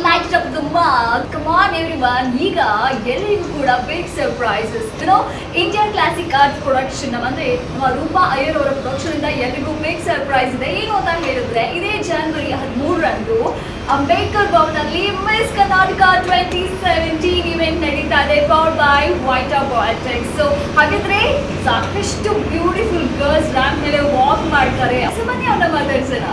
light it up the mark. Come on everyone. ಈಗ ಎಲ್ಲರಿಗೂ ಕೂಡ big surprises. Indian Classic Art Production ಅಂದ್ರೆ ನಮ್ಮ ರೂಪಾ ಅಯ್ಯರ್ ಅವರ ಪ್ರೊಡಕ್ಷನ್ ಇಂದ ಎಲ್ಲರಿಗೂ big surprise ಇದೆ. ಏನು ಅಂತ ಹೇಳಿದ್ರೆ ಇದೇ ಜನವರಿ 13 ರಂದು ಅಂಬೇಡ್ಕರ್ ಭವನದಲ್ಲಿ ಮಿಸ್ ಕರ್ನಾಟಕ 2017 ಇವೆಂಟ್ ನಡೀತಾ ಇದೆ ಪವರ್ಡ್ ಬೈ ವೈಟಾ ಪಾಲಿಟಿಕ್ಸ್. ಸೊ ಹಾಗಿದ್ರೆ ಸಾಕಷ್ಟು ಬ್ಯೂಟಿಫುಲ್ ಗರ್ಲ್ಸ್ ರ್ಯಾಂಪ್ ಮೇಲೆ ವಾಕ್ ಮಾಡ್ತಾರೆ. ಬನ್ನಿ ಅವ್ರನ್ನ ಮಾತಾಡ್ಸೋಣ.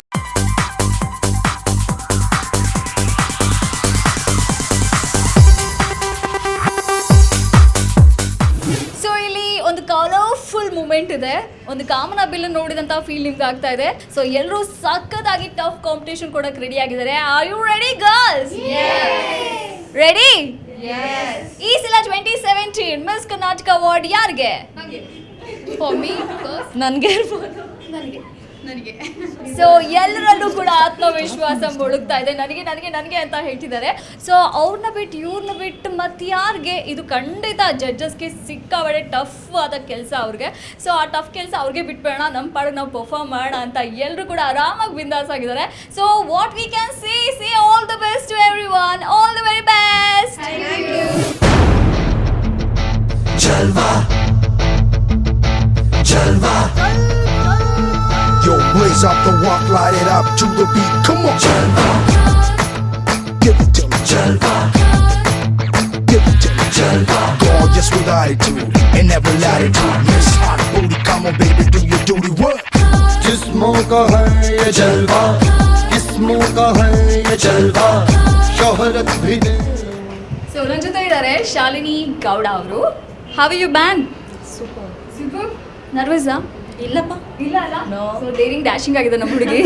ಕಲರ್ಫುಲ್ ಮೂಮೆಂಟ್ ಇದೆ, ಒಂದು ಕಾಮನ ಬಿಲ್ ನೋಡಿದಂತ ಫೀಲ್ ನಿಮ್ಗೆ ಆಗ್ತಾ ಇದೆ. ಸೊ ಎಲ್ಲರೂ ಸಕ್ಕತ್ತಾಗಿ ಟಫ್ ಕಾಂಪಿಟೇಷನ್ ಕೊಡಕ್ಕೆ ರೆಡಿ ಆಗಿದ್ದಾರೆ. Are you ready girls? Ready? ಈ ಸಲ 2017 ಮಿಸ್ ಕರ್ನಾಟಕ ಅವಾರ್ಡ್ ಯಾರಿಗೆ? ಫಾರ್ ಮೀ ನನಗೆ ಇರ್ಬೋದು. ನನಗೆ ಸೊ ಎಲ್ಲರಲ್ಲೂ ಕೂಡ ಆತ್ಮವಿಶ್ವಾಸ ಮುಳುಗ್ತಾ ಇದೆ. ನನಗೆ ಅಂತ ಹೇಳ್ತಿದ್ದಾರೆ. ಸೊ ಅವ್ರನ್ನ ಬಿಟ್ಟು ಇವ್ರನ್ನ ಬಿಟ್ಟು ಮತ್ತೆ ಯಾರಿಗೆ? ಇದು ಖಂಡಿತ ಜಡ್ಜಸ್ಗೆ ಸಿಕ್ಕಾಬಡೆ ಟಫ್ ಆದ ಕೆಲಸ ಅವ್ರಿಗೆ. ಸೊ ಆ ಟಫ್ ಕೆಲಸ ಅವ್ರಿಗೆ ಬಿಟ್ಬೇಡ, ನಮ್ಮ ಪಾಡಿಗೆ ನಾವು ಪರ್ಫಾರ್ಮ್ ಮಾಡೋಣ ಅಂತ ಎಲ್ಲರೂ ಕೂಡ ಆರಾಮಾಗಿ ಬಿಂದಾಸ್ ಆಗಿದ್ದಾರೆ. So what we can say all the best to everyone, all the very best. Thank you. ಜಲ್ವಾ ಜಲ್ವಾ Yo, blaze up the walk, light it up to the beat. Come on, Jalva. Give it to me, Jalva. Give it to me, Jalva. Gorgeous with attitude and every latitude. Miss Hot Booty, come on, baby, do your duty work. जिस्मों का है ये जलवा, किस्मों का है ये जलवा, शोहरत भी दे. ಸೊ ನನ್ನ ಜೊತೆ ಇದ್ದಾರೆ ಶಾಲಿನಿ ಗೌಡ ಅವರು. ಹೌ ಆರ್ ಯು ಬ್ಯಾನ್? ಸೂಪರ್. ನರ್ವಸಾ? ಇಲ್ಲಪ್ಪ, ಇಲ್ಲ ಅಲ್ಲ. ಸೊ ಡೇರಿಂಗ್ ಡ್ಯಾಶಿಂಗ್ ಆಗಿದೆ ನಮ್ಮ ಹುಡುಗಿ.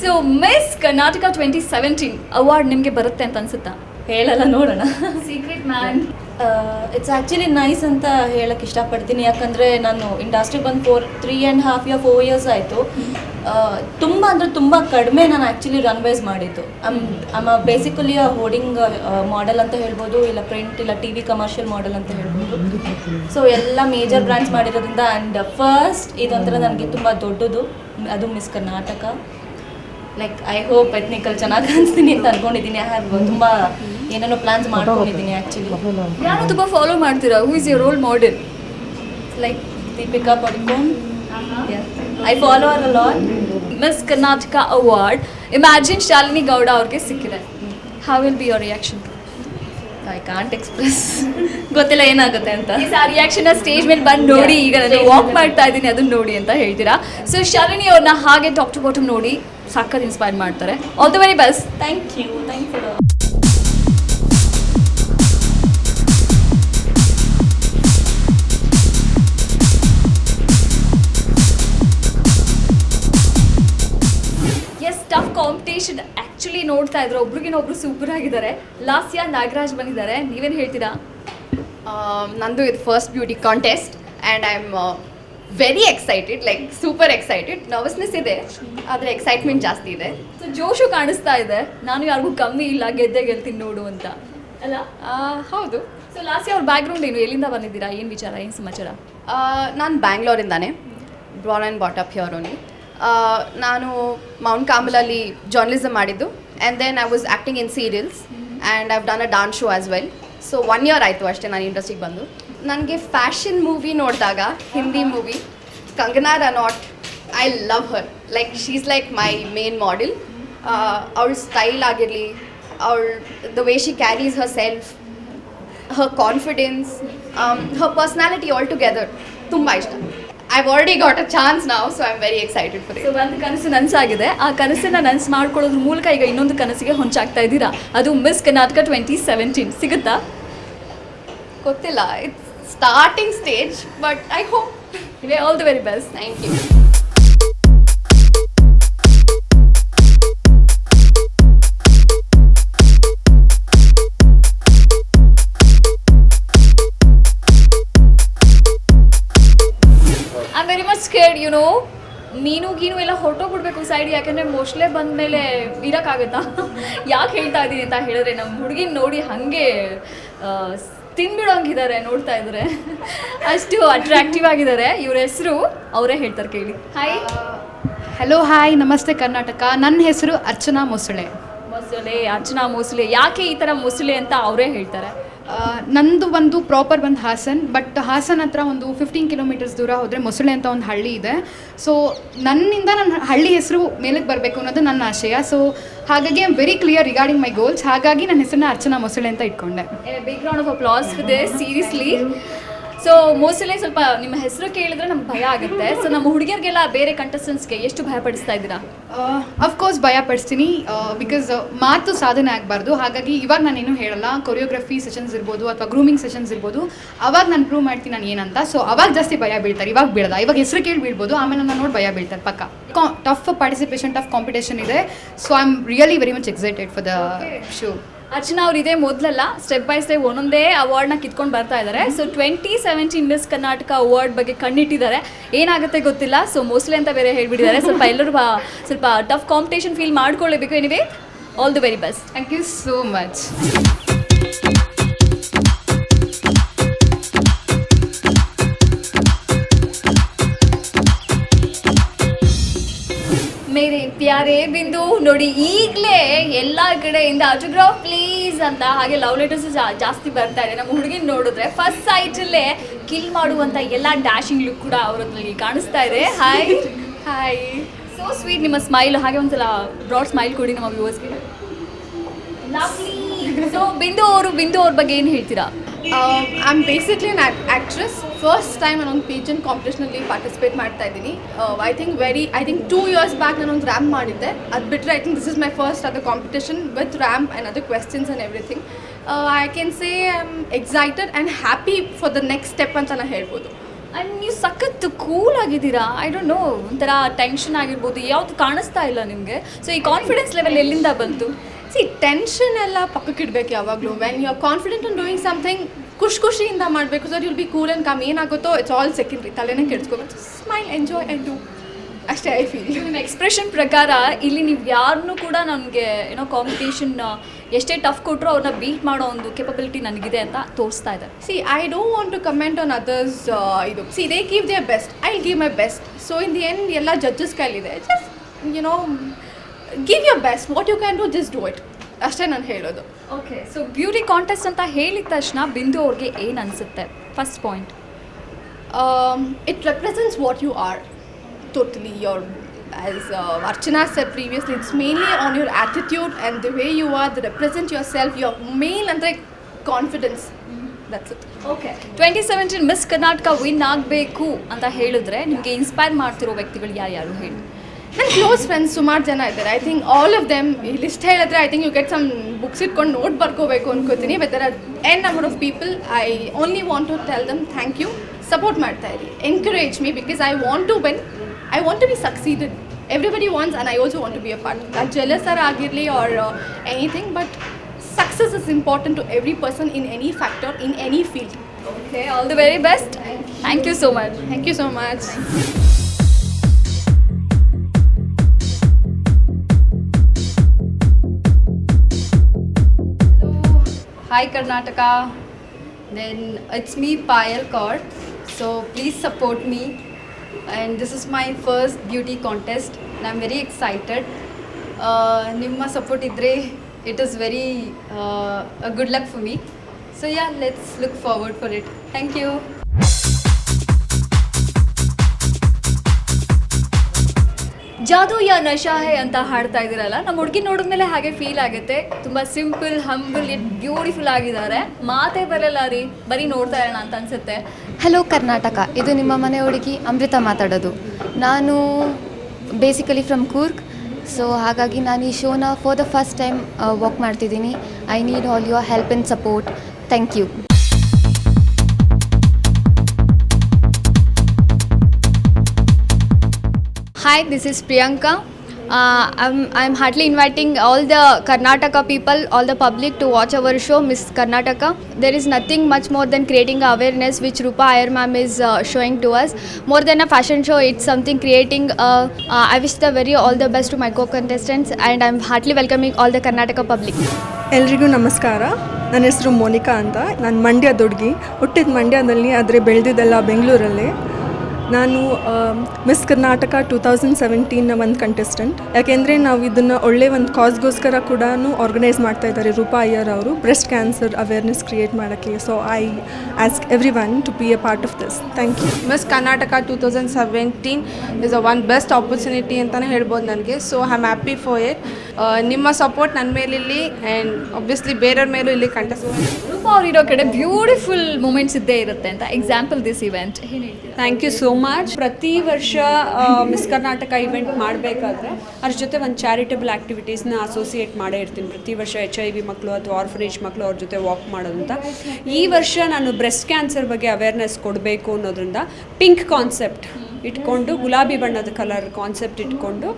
ಸೊ ಮಿಸ್ ಕರ್ನಾಟಕ 2017 ಅವಾರ್ಡ್ ನಿಮಗೆ ಬರುತ್ತೆ ಅಂತ ಅನ್ಸುತ್ತಾ? ಹೇಳಲ್ಲ, ನೋಡೋಣ. Secret man. It's actually nice ಅಂತ ಹೇಳಕ್ಕೆ ಇಷ್ಟಪಡ್ತೀನಿ. ಯಾಕಂದರೆ ನಾನು ಇಂಡಸ್ಟ್ರಿಗೆ ಬಂದು 3.5 years ಆಯಿತು. ತುಂಬ ಅಂದರೆ ತುಂಬ ಕಡಿಮೆ ನಾನು ಆ್ಯಕ್ಚುಲಿ ರನ್ವೇಸ್ ಮಾಡಿದ್ದು. ಬೇಸಿಕಲಿ ಹೋರ್ಡಿಂಗ್ ಮಾಡೆಲ್ ಅಂತ ಹೇಳ್ಬೋದು, ಇಲ್ಲ ಪ್ರಿಂಟ್, ಇಲ್ಲ TV ಕಮರ್ಷಿಯಲ್ ಮಾಡೆಲ್ ಅಂತ ಹೇಳ್ಬೋದು. ಸೊ ಎಲ್ಲ ಮೇಜರ್ ಬ್ರ್ಯಾಂಡ್ಸ್ ಮಾಡಿರೋದ್ರಿಂದ. ಆ್ಯಂಡ್ ಫಸ್ಟ್ ಇದೊಂಥರ ನನಗೆ ತುಂಬ ದೊಡ್ಡದು, ಅದು miss Karnataka. Like I hope ethnical ಚೆನ್ನಾಗಿ ಕಾಣಿಸ್ತೀನಿ ಅಂತ ಅನ್ಕೊಂಡಿದ್ದೀನಿ. ಐ ಹ್ಯಾವ್ ತುಂಬ ಏನೇನೋ ಪ್ಲಾನ್ಸ್ ಮಾಡ್ಕೊಂಡಿದ್ದೀನಿ ಆ್ಯಕ್ಚುಲಿ. ಯಾರು ತುಂಬ ಫಾಲೋ ಮಾಡ್ತೀರಾ? Who is your role model? Like Deepika Padukone. I follow her a lot. Miss Karnataka award imagine Shalini Gowda ಅವ್ರಿಗೆ ಸಿಕ್ಕಿದೆ. How will be your reaction? I can't express. ಗೊತ್ತಿಲ್ಲ ಏನಾಗುತ್ತೆ ಅಂತ. ಆ ರಿಯಾಕ್ಷನ್ ಸ್ಟೇಜ್ ಮೇಲೆ ಬಂದು ನೋಡಿ, ಈಗ ನಾನು ವಾಕ್ ಮಾಡ್ತಾ ಇದ್ದೀನಿ ಅದನ್ನ ನೋಡಿ ಅಂತ ಹೇಳ್ತೀರಾ. ಸೊ ಶಾಲಿನಿ ಅವ್ರನ್ನ ಹಾಗೆ ಟಾಪ್ ಟು ಬಾಟಮ್ ನೋಡಿ ಸಾಕತ್ ಇನ್ಸ್ಪೈರ್ ಮಾಡ್ತಾರೆ. All the very best. Thank you. Yes, tough competition actually ನೋಡ್ತಾ ಇದ್ರೆ ಒಬ್ರಿಗಿನೊಬ್ರು ಸೂಪರ್ ಆಗಿದ್ದಾರೆ. ಲಾಸ್ಯ ನಾಗರಾಜ್ ಬಂದಿದ್ದಾರೆ, ನೀವೇನು ಹೇಳ್ತೀರಾ? ನಂದು ಇದು first beauty contest and I am very excited, like super excited. Nervousness ಇದೆ, ಆದರೆ ಎಕ್ಸೈಟ್ಮೆಂಟ್ ಜಾಸ್ತಿ ಇದೆ. ಸೊ ಜೋಶು ಕಾಣಿಸ್ತಾ ಇದೆ, ನಾನು ಯಾರಿಗೂ ಕಮ್ಮಿ ಇಲ್ಲ, ಗೆಲ್ತೀನಿ ನೋಡು ಅಂತ ಅಲ್ಲ? ಹೌದು. ಸೊ ಲಾಸ್ಯ ಅವ್ರ ಬ್ಯಾಕ್ಗ್ರೌಂಡ್ ಏನು, ಎಲ್ಲಿಂದ ಬಂದಿದ್ದೀರಾ, ಏನು ವಿಚಾರ, ಏನು ಸಮಾಚಾರ? ನಾನು ಬ್ಯಾಂಗ್ಳೂರಿಂದಾನೆ, born and brought up here only. ನಾನು ಮೌಂಟ್ ಕಾರ್ಮೆಲಲ್ಲಿ ಜರ್ನಲಿಸಮ್ ಮಾಡಿದ್ದು and then I was acting in serials and I've done a dance show as well. So 1 year ಆಯಿತು ಅಷ್ಟೇ ನಾನು ಇಂಡಸ್ಟ್ರಿಗೆ ಬಂದು. ನನಗೆ ಫ್ಯಾಷನ್ ಮೂವಿ ನೋಡಿದಾಗ, Hindi movie Kangana runout, I love Har. Like she is like my main model. ಅವಳ style ಆಗಿರಲಿ, the way she carries Har self, Har confidence, Har personality all together ತುಂಬ ಇಷ್ಟ. I've already got a chance now, so I'm very excited for it. So ಒಂದು ಕನಸು ನನಸಾಗಿದೆ, ಆ ಕನಸನ್ನು ನನಸು ಮಾಡ್ಕೊಳ್ಳೋದ್ರ ಮೂಲಕ ಈಗ ಇನ್ನೊಂದು ಕನಸಿಗೆ ಹೊಂಚಾಗ್ತಾ ಇದ್ದೀರಾ. ಅದು ಮಿಸ್ ಕರ್ನಾಟಕ 2017 ಸಿಗುತ್ತಾ? ಗೊತ್ತಿಲ್ಲ, it's starting stage, but I hope. All the very best. Thank you. Very much scared, you know. ಮೀನು ಎಲ್ಲ ಹೊರಟೋಗ್ಬಿಡ್ಬೇಕು ಸೈಡ್, ಯಾಕೆಂದರೆ ಮೋಸ್ಟ್ಲೇ ಬಂದ ಮೇಲೆ ಇರೋಕ್ಕಾಗತ್ತಾ? ಯಾಕೆ ಹೇಳ್ತಾ ಇದ್ದೀನಿ ಅಂತ ಹೇಳಿದ್ರೆ, ನಮ್ಮ ಹುಡುಗಿನ ನೋಡಿ ಹಾಗೆ ತಿನ್ಬಿಡೋಂಗಿದ್ದಾರೆ, ನೋಡ್ತಾ ಇದ್ದಾರೆ, ಅಷ್ಟು ಅಟ್ರಾಕ್ಟಿವ್ ಆಗಿದ್ದಾರೆ. ಇವ್ರ ಹೆಸರು ಅವರೇ ಹೇಳ್ತಾರೆ, ಕೇಳಿ. ಹಾಯ್. ಹಲೋ, ಹಾಯ್, ನಮಸ್ತೆ ಕರ್ನಾಟಕ. ನನ್ನ ಹೆಸರು ಅರ್ಚನಾ ಮೊಸಳೆ. ಮೊಸಳೆ, ಅರ್ಚನಾ ಮೊಸಳೆ, ಯಾಕೆ ಈ ಥರ ಮೊಸಳೆ ಅಂತ ಅವರೇ ಹೇಳ್ತಾರೆ. ನಂದು ಒಂದು ಪ್ರಾಪರ್ ಬಂದು ಹಾಸನ್, ಬಟ್ ಹಾಸನ್ ಹತ್ರ ಒಂದು 15 ಕಿಲೋಮೀಟರ್ಸ್ ದೂರ ಹೋದರೆ ಮೊಸಳೆ ಅಂತ ಒಂದು ಹಳ್ಳಿ ಇದೆ. ಸೊ ನನ್ನಿಂದ ನನ್ನ ಹಳ್ಳಿ ಹೆಸರು ಮೇಲಕ್ಕೆ ಬರಬೇಕು ಅನ್ನೋದು ನನ್ನ ಆಶಯ. ಸೊ ಹಾಗಾಗಿ I am very clear regarding my goals. ಹಾಗಾಗಿ ನನ್ನ ಹೆಸರನ್ನ ಅರ್ಚನಾ ಮೊಸಳೆ ಅಂತ ಇಟ್ಕೊಂಡೆ. Big round of applause for this, seriously. So Mosale, ಸ್ವಲ್ಪ ನಿಮ್ಮ ಹೆಸರು ಕೇಳಿದ್ರೆ ನಮ್ಗೆ ಭಯ ಆಗುತ್ತೆ. ಸೊ ನಮ್ಮ ಹುಡುಗಿಯರಿಗೆಲ್ಲ ಬೇರೆ ಕಂಟೆಸ್ಟೆಂಟ್ಸ್ಗೆ ಎಷ್ಟು ಭಯ ಪಡಿಸ್ತಾ ಇದ್ದೀರಾ? ಅಫ್ಕೋರ್ಸ್ ಭಯ ಪಡಿಸ್ತೀನಿ, ಬಿಕಾಸ್ ಮಾತು ಸಾಧನೆ ಆಗಬಾರ್ದು. ಹಾಗಾಗಿ ಇವಾಗ ನಾನೇನು ಹೇಳಲ್ಲ. ಕೊರಿಯೋಗ್ರಫಿ ಸೆಷನ್ಸ್ ಇರ್ಬೋದು ಅಥವಾ ಗ್ರೂಮಿಂಗ್ ಸೆಷನ್ಸ್ ಇರ್ಬೋದು, ಅವಾಗ ನಾನು ಪ್ರೂವ್ ಮಾಡ್ತೀನಿ ನಾನು ಏನಂತ. ಸೊ ಅವಾಗ ಜಾಸ್ತಿ ಭಯ ಬೀಳ್ತಾರೆ, ಇವಾಗ ಬೀಳದ. ಇವಾಗ ಹೆಸರು ಕೇಳಿ ಬೀಳ್ಬೋದು, ಆಮೇಲೆ ನನ್ನ ನೋಡಿ ಭಯ ಬೀಳ್ತಾರೆ ಪಕ್ಕ. ಟಫ್ ಪಾರ್ಟಿಸಿಪೇಷನ್, ಟಫ್ ಕಾಂಪಿಟೇಷನ್ ಇದೆ. So I am really very much excited for the show. Archana ಅವ್ರು ಇದೇ ಮೊದಲಲ್ಲ, ಸ್ಟೆಪ್ ಬೈ ಸ್ಟೆಪ್ ಒಂದೊಂದೇ ಅವಾರ್ಡ್ನ ಕಿತ್ಕೊಂಡು ಬರ್ತಾ ಇದ್ದಾರೆ. ಸೊ 2017 ಮಿಸ್ ಕರ್ನಾಟಕ ಅವಾರ್ಡ್ ಬಗ್ಗೆ ಕಣ್ಣಿಟ್ಟಿದ್ದಾರೆ. ಏನಾಗುತ್ತೆ ಗೊತ್ತಿಲ್ಲ. ಸೊ ಮೊಸಳೆ ಅಂತ ಬೇರೆ ಹೇಳ್ಬಿಟ್ಟಿದ್ದಾರೆ. ಸ್ವಲ್ಪ ಎಲ್ಲರೂ ಸ್ವಲ್ಪ ಟಫ್ ಕಾಂಪಿಟೇಷನ್ ಫೀಲ್ ಮಾಡ್ಕೊಳ್ಳೇಬೇಕು. Anyway, all the very best. Thank you so much. ಮೇರೆ ಪ್ಯಾರೆ ಬಿಂದು ನೋಡಿ, ಈಗಲೇ ಎಲ್ಲ ಕಡೆಯಿಂದ ಆಟೋಗ್ರಾಫ್ ಪ್ಲೀಸ್ ಅಂತ, ಹಾಗೆ ಲವ್ ಲೆಟರ್ಸ್ ಜಾಸ್ತಿ ಬರ್ತಾ ಇದೆ. ನಮ್ಮ ಹುಡುಗಿನ ನೋಡಿದ್ರೆ ಫಸ್ಟ್ ಸೈಟಲ್ಲೇ ಕಿಲ್ ಮಾಡುವಂಥ ಎಲ್ಲ ಡ್ಯಾಶಿಂಗ್ ಲುಕ್ ಕೂಡ ಅವರಲ್ಲಿ ಕಾಣಿಸ್ತಾ ಇದೆ. ಹಾಯ್ ಹಾಯ್, ಸೋ ಸ್ವೀಟ್ ನಿಮ್ಮ ಸ್ಮೈಲ್. ಹಾಗೆ ಒಂದ್ಸಲ ಬ್ರಾಡ್ ಸ್ಮೈಲ್ ಕೊಡಿ ನಮ್ಮ ವ್ಯೂವರ್ಸ್ಗೆ. ಲವ್ಲಿ. ಸೊ ಬಿಂದು ಅವ್ರ ಬಗ್ಗೆ ಏನು ಹೇಳ್ತೀರಾ? I am basically on actress. First time ನಾನೊಂದು ಪೇಜೆಂಟ್ ಕಾಂಪಿಟೇಷನಲ್ಲಿ ಪಾರ್ಟಿಸಿಪೇಟ್ ಮಾಡ್ತಾ ಇದ್ದೀನಿ. ಐ ಥಿಂಕ್ 2 years ಬ್ಯಾಕ್ ನಾನೊಂದು ರ್ಯಾಂಪ್ ಮಾಡಿದ್ದೆ. ಅದು ಬಿಟ್ಟರೆ I think this is my first other competition with ramp and other questions and everything. I can say I am excited and happy for the next step ಅಂತ ನಾನು ಹೇಳ್ಬೋದು. And ನೀವು ಸಖತ್ತು cool ಆಗಿದ್ದೀರಾ. ಐ ಡೋಂಟ್ ನೋ, ಒಂಥರ tension ಆಗಿರ್ಬೋದು, ಯಾವುದು ಕಾಣಿಸ್ತಾ ಇಲ್ಲ ನಿಮಗೆ. ಸೊ ಈ ಕಾನ್ಫಿಡೆನ್ಸ್ ಲೆವೆಲ್ ಎಲ್ಲಿಂದ ಬಂತು? ಟೆನ್ಷನ್ ಎಲ್ಲ ಪಕ್ಕಕ್ಕೆ ಇಡಬೇಕು ಯಾವಾಗಲೂ. When you are confident on doing something, ಖುಷಿಯಿಂದ ಮಾಡಬೇಕು. So will be cool and calm. ಏನಾಗುತ್ತೋ ಇಟ್ಸ್ ಆಲ್ ಸೆಕೆಂಡ್ರಿ, ತಲೆನೇ ಕೆಡಿಸ್ಕೋಬೇಕು. ಸ್ಮೈಲ್, ಎಂಜಾಯ್ ಆ್ಯಂಡ್ ಡೂ, ಅಷ್ಟೇ ಐ ಫೀಲ್. ನಿಮ್ಮ ಎಕ್ಸ್ಪ್ರೆಷನ್ ಪ್ರಕಾರ ಇಲ್ಲಿ ನೀವು ಯಾರನ್ನೂ ಕೂಡ ನನಗೆ ಏನೋ ಕಾಂಪಿಟೇಷನ್ ಎಷ್ಟೇ ಟಫ್ ಕೊಟ್ಟರು ಅವ್ರನ್ನ ಬೀಟ್ ಮಾಡೋ ಒಂದು ಕೆಪಬಿಲಿಟಿ ನನಗಿದೆ ಅಂತ ತೋರಿಸ್ತಾ ಇದೆ. I don't want to comment on others. ಇದು they give their best, I will give my best. So in the end ಎಲ್ಲ ಜಡ್ಜಸ್ ಕೈಲಿದೆ. Just give your best, what you can do, just do it, ಅಷ್ಟೇ ನಾನು ಹೇಳೋದು. Okay, so beauty contest ಅಂತ ಹೇಳಿದ ತಕ್ಷಣ ಬಿಂದು ಅವ್ರಿಗೆ ಏನು ಅನಿಸುತ್ತೆ? First point, it represents what you are totally. Your, as Archana said previously, it's mainly on your attitude and the way you are, that represent yourself, your main andre confidence. That's it. Okay, 2017 miss Karnataka win ಆಗಬೇಕು ಅಂತ ಹೇಳಿದ್ರೆ ನಿಮಗೆ inspire ಮಾಡ್ತಿರೋ ವ್ಯಕ್ತಿಗಳು ಯಾರು ಹೇಳಿ? ನನ್ನ close friends ಸುಮಾರು ಜನ ಇದ್ದಾರೆ. I think all of them list ಹೇಳಿದ್ರೆ I think you get some books ಇಟ್ಕೊಂಡು ನೋಟ್ ಬರ್ಕೋಬೇಕು ಅನ್ಕೋತೀನಿ. But there are n number of people. I only want to tell them thank you. Support ಮಾಡ್ತಾ ಇರಿ, encourage me, because I want to win, I want to be succeeded. Everybody wants and I also want to be a part. ಅದು ಜೆಲಸರ್ ಆಗಿರಲಿ or anything, but success is important to every person in any factor, in any field. Okay, all the very best. Thank you so much. Thank you so much. Hi Karnataka, then it's me Payal Kaur, so please support me, and this is my first beauty contest and I'm very excited. Nimma support idre it is very a good luck for me, so yeah, let's look forward for it. Thank you. ಜಾದು ಯಾ Nasha high ಅಂತ ಹಾಡ್ತಾ ಇದ್ದೀರಲ್ಲ, ನಮ್ಮ ಹುಡುಗಿ ನೋಡಿದ್ಮೇಲೆ ಹಾಗೆ feel ಆಗುತ್ತೆ. ತುಂಬ ಸಿಂಪಲ್, ಹಂಬಲ್, ಯಟ್ ಬ್ಯೂಟಿಫುಲ್ ಆಗಿದ್ದಾರೆ. ಮಾತೇ ಬರಲ್ಲ ರೀ, ಬರೀ ನೋಡ್ತಾ ಇರೋಣ ಅಂತ ಅನ್ಸುತ್ತೆ. ಹಲೋ ಕರ್ನಾಟಕ, ಇದು ನಿಮ್ಮ ಮನೆ ಹುಡುಗಿ ಅಮೃತ ಮಾತಾಡೋದು. ನಾನು ಬೇಸಿಕಲಿ ಫ್ರಮ್ ಕೂರ್ಗ್, ಸೊ ಹಾಗಾಗಿ ನಾನು ಈ ಶೋನ for the first time walk ಮಾಡ್ತಿದ್ದೀನಿ. I need all your help and support. Thank you. Hi, this is Priyanka. I'm heartily inviting all the Karnataka people, all the public to watch our show, Miss Karnataka. There is nothing much more than creating awareness, which Rupa Iyer ma'am is showing to us. More than a fashion show, it's something creating. I wish all the best to my co-contestants, and I'm heartily welcoming all the Karnataka public. ಎಲ್ರಿಗೂ ನಮಸ್ಕಾರ. ನನ್ನ ಹೆಸರು ಮೋನಿಕಾ ಅಂತ. ನಾನು ಮಂಡ್ಯದ ಹುಡುಗಿ, ಹುಟ್ಟಿದ ಮಂಡ್ಯದಲ್ಲಿ, ಆದರೆ ಬೆಳೆದಿದ್ದೆಲ್ಲ ಬೆಂಗಳೂರಲ್ಲಿ. ನಾನು ಮಿಸ್ ಕರ್ನಾಟಕ 2017ನ ಒಂದು ಕಂಟೆಸ್ಟೆಂಟ್. ಯಾಕೆಂದರೆ ನಾವು ಇದನ್ನು ಒಳ್ಳೆ ಒಂದು ಕಾಸ್ಗೋಸ್ಕರ ಕೂಡ ಆರ್ಗನೈಸ್ ಮಾಡ್ತಾ ಇದ್ದಾರೆ ರೂಪಾ ಅಯ್ಯರ್ ಅವರು, ಬ್ರೆಸ್ಟ್ ಕ್ಯಾನ್ಸರ್ ಅವೇರ್ನೆಸ್ ಕ್ರಿಯೇಟ್ ಮಾಡೋಕ್ಕೆ. So I ask everyone to be a part of this. Thank you. Miss Karnataka 2017 is one best opportunity ಅಂತಲೇ ಹೇಳ್ಬೋದು ನನಗೆ. So I am happy for it. ನಿಮ್ಮ ಸಪೋರ್ಟ್ ನನ್ನ ಮೇಲಿಲ್ಲಿ ಆ್ಯಂಡ್ ಒಬ್ವಿಯಸ್ಲಿ ಬೇರೆಯವ್ರ ಮೇಲೂ ಇಲ್ಲಿ ಕಂಟೆಸ್ಟ್. ರೂಪಾ ಅವ್ರು ಇರೋ ಕಡೆ ಬ್ಯೂಟಿಫುಲ್ ಮೂಮೆಂಟ್ಸ್ ಇದ್ದೇ ಇರುತ್ತೆ ಅಂತ. ಎಕ್ಸಾಂಪಲ್ ದಿಸ್ ಇವೆಂಟ್ ಏನು ಹೇಳ್ತೀರಾ? Thank you so much. ಪ್ರತಿ ವರ್ಷ ಮಿಸ್ ಕರ್ನಾಟಕ ಇವೆಂಟ್ ಮಾಡಬೇಕಾದ್ರೆ ಅದ್ರ ಜೊತೆ ಒಂದು ಚಾರಿಟಬಲ್ ಆ್ಯಕ್ಟಿವಿಟೀಸ್ನ ಅಸೋಸಿಯೇಟ್ ಮಾಡೇ ಇರ್ತೀನಿ. ಪ್ರತಿ ವರ್ಷ HIV ಮಕ್ಕಳು ಅಥವಾ ಆರ್ಫನೇಜ್ ಮಕ್ಕಳು ಅವ್ರ ಜೊತೆ ವಾಕ್ ಮಾಡೋದಂತ. ಈ ವರ್ಷ ನಾನು ಬ್ರೆಸ್ಟ್ ಕ್ಯಾನ್ಸರ್ ಬಗ್ಗೆ ಅವೇರ್ನೆಸ್ ಕೊಡಬೇಕು ಅನ್ನೋದ್ರಿಂದ ಪಿಂಕ್ ಕಾನ್ಸೆಪ್ಟ್ ಇಟ್ಕೊಂಡು, ಗುಲಾಬಿ ಬಣ್ಣದ ಕಲರ್ ಕಾನ್ಸೆಪ್ಟ್ ಇಟ್ಕೊಂಡು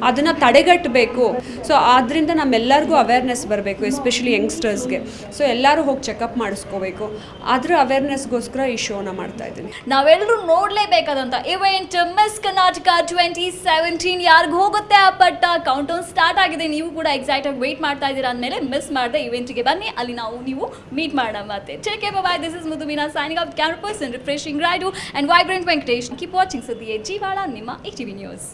ಅದನ್ನು ತಡೆಗಟ್ಟಬೇಕು. ಸೊ ಆದ್ದರಿಂದ ನಮ್ಮೆಲ್ಲರಿಗೂ ಅವೇರ್ನೆಸ್ ಬರಬೇಕು, ಎಸ್ಪೆಷಲಿ ಯಂಗ್ಸ್ಟರ್ಸ್ಗೆ. ಸೊ ಎಲ್ಲರೂ ಹೋಗಿ ಚೆಕಪ್ ಮಾಡಿಸ್ಕೋಬೇಕು. ಅದರ ಅವೇರ್ನೆಸ್ಗೋಸ್ಕರ ಈ ಶೋನ ಮಾಡ್ತಾ ಇದ್ದೀನಿ. ನಾವೆಲ್ಲರೂ ನೋಡಲೇಬೇಕಾದಂಥ ಇವೆಂಟ್ ಮಿಸ್ ಕರ್ನಾಟಕ 2017 ಯಾರಿಗೂ ಹೋಗುತ್ತೆ ಆ ಪಟ್ಟ. ಕೌಂಟ್ ಡೌನ್ ಸ್ಟಾರ್ಟ್ ಆಗಿದೆ. ನೀವು ಕೂಡ ಎಕ್ಸೈಟಾಗಿ ವೆಯ್ಟ್ ಮಾಡ್ತಾ ಇದ್ದೀರಾ ಅಂದಮೇಲೆ ಮಿಸ್ ಮಾಡದೆ ಇವೆಂಟ್ಗೆ ಬನ್ನಿ. ಅಲ್ಲಿ ನೀವು ಮೀಟ್ ಮಾಡೋಣ. ಮತ್ತೆ take care, bye. This is Mudumeena signing off. Camera person refreshing Raidu and vibrant Venkatesh. Keep watching Suddi Jeevala, ನಿಮ್ಮ ETV ನ್ಯೂಸ್.